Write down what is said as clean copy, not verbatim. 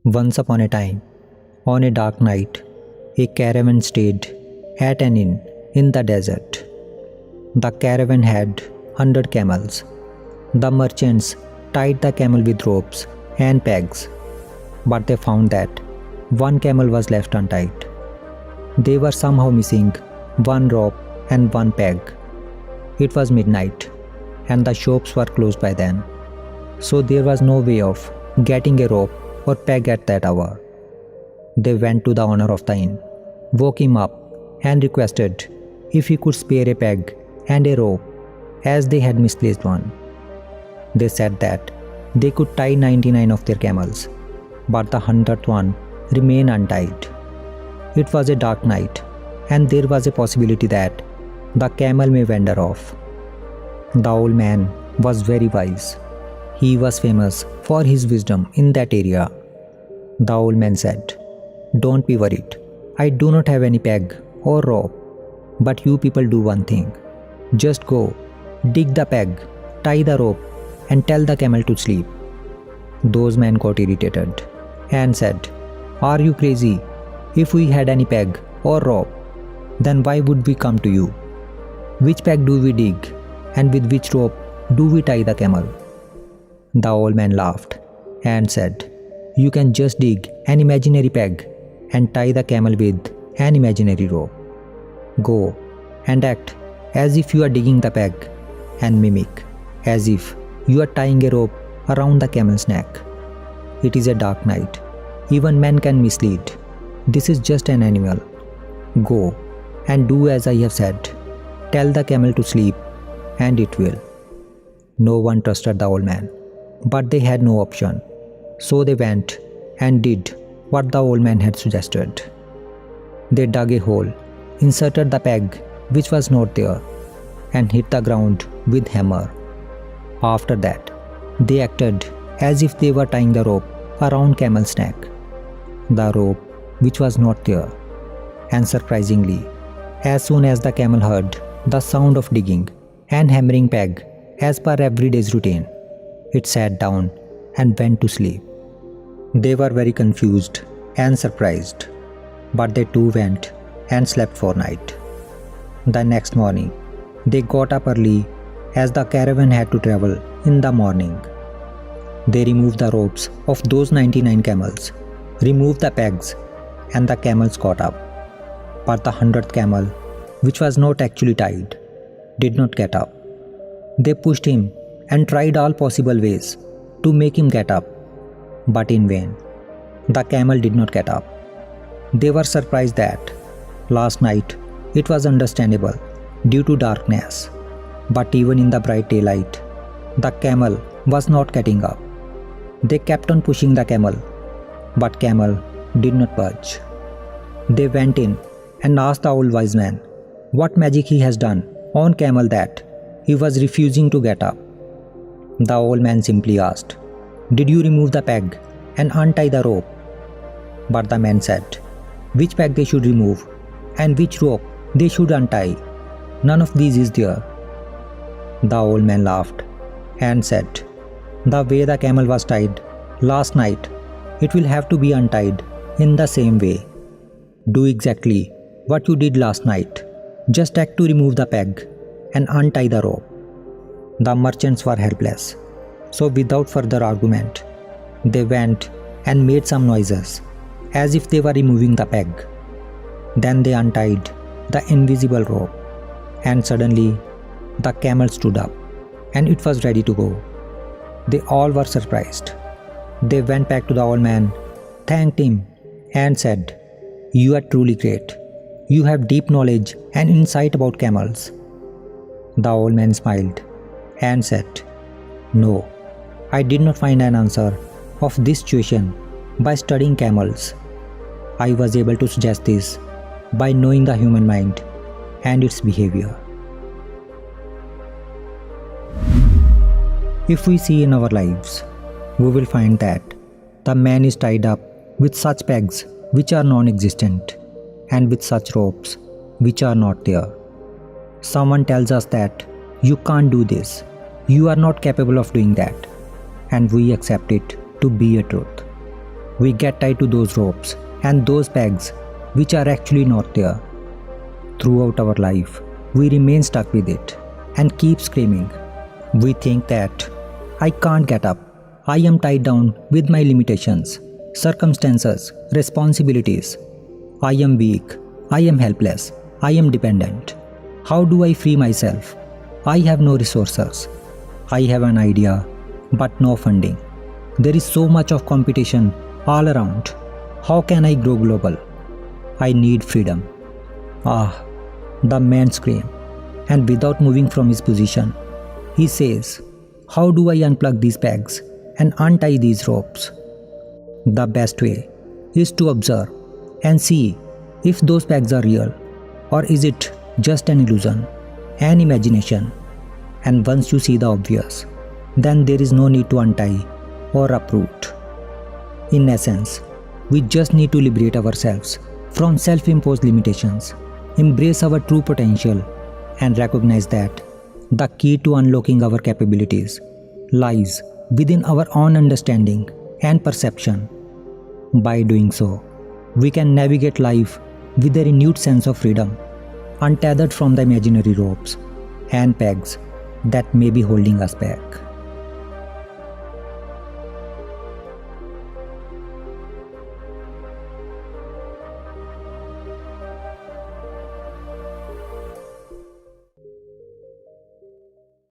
Once upon a time, on a dark night, a caravan stayed at an inn in the desert. The caravan had 100 camels. The merchants tied the camel with ropes and pegs, but they found that one camel was left untied. They were somehow missing one rope and one peg. It was midnight, and the shops were closed by then, so there was no way of getting a rope or peg at that hour. They went to the owner of the inn, woke him up, and requested if he could spare a peg and a rope, as they had misplaced one. They said that they could tie 99 of their camels, but the 100th one remained untied. It was a dark night, and there was a possibility that the camel may wander off. The old man was very wise. He was famous for his wisdom in that area. The old man said, "Don't be worried. I do not have any peg or rope. But you people do one thing. Just go, dig the peg, tie the rope, and tell the camel to sleep." Those men got irritated and said, "Are you crazy? If we had any peg or rope, then why would we come to you? Which peg do we dig, and with which rope do we tie the camel?" The old man laughed and said, "You can just dig an imaginary peg and tie the camel with an imaginary rope. Go and act as if you are digging the peg, and mimic as if you are tying a rope around the camel's neck. It is a dark night. Even men can mislead. This is just an animal. Go and do as I have said. Tell the camel to sleep, and it will." No one trusted the old man, but they had no option. So they went and did what the old man had suggested. They dug a hole, inserted the peg which was not there, and hit the ground with hammer. After that, they acted as if they were tying the rope around camel's neck, the rope which was not there. And surprisingly, as soon as the camel heard the sound of digging and hammering peg as per everyday's routine, it sat down and went to sleep. They were very confused and surprised, but they too went and slept for night. The next morning, they got up early as the caravan had to travel in the morning. They removed the ropes of those 99 camels, removed the pegs, and the camels got up. But the 100th camel, which was not actually tied, did not get up. They pushed him and tried all possible ways to make him get up, but in vain. The camel did not get up. They were surprised that last night it was understandable due to darkness, but even in the bright daylight, the camel was not getting up. They kept on pushing the camel, but camel did not budge. They went in and asked the old wise man what magic he has done on camel that he was refusing to get up. The old man simply asked, "Did you remove the peg and untie the rope?" But the man said which peg they should remove and which rope they should untie. None of these is there. The old man laughed and said, "The way the camel was tied last night, it will have to be untied in the same way. Do exactly what you did last night. Just act to remove the peg and untie the rope." The merchants were helpless, so without further argument, they went and made some noises as if they were removing the peg. Then they untied the invisible rope, and suddenly the camel stood up and it was ready to go. They all were surprised. They went back to the old man, thanked him, and said, "You are truly great. You have deep knowledge and insight about camels." The old man smiled and said, "No, I did not find an answer of this situation by studying camels. I was able to suggest this by knowing the human mind and its behavior." If we see in our lives, we will find that the man is tied up with such pegs which are non-existent and with such ropes which are not there. Someone tells us that you can't do this, you are not capable of doing that, and we accept it to be a truth. We get tied to those ropes and those pegs which are actually not there. Throughout our life, we remain stuck with it and keep screaming. We think that I can't get up. I am tied down with my limitations, circumstances, responsibilities. I am weak. I am helpless. I am dependent. How do I free myself? I have no resources. I have an idea, but no funding. There is so much of competition all around. How can I grow global? I need freedom. Ah, the man screams, and without moving from his position, he says, how do I unplug these pegs and untie these ropes? The best way is to observe and see if those pegs are real, or is it just an illusion, an imagination. And once you see the obvious, then there is no need to untie or uproot. In essence, we just need to liberate ourselves from self-imposed limitations, embrace our true potential, and recognize that the key to unlocking our capabilities lies within our own understanding and perception. By doing so, we can navigate life with a renewed sense of freedom, untethered from the imaginary ropes and pegs that may be holding us back.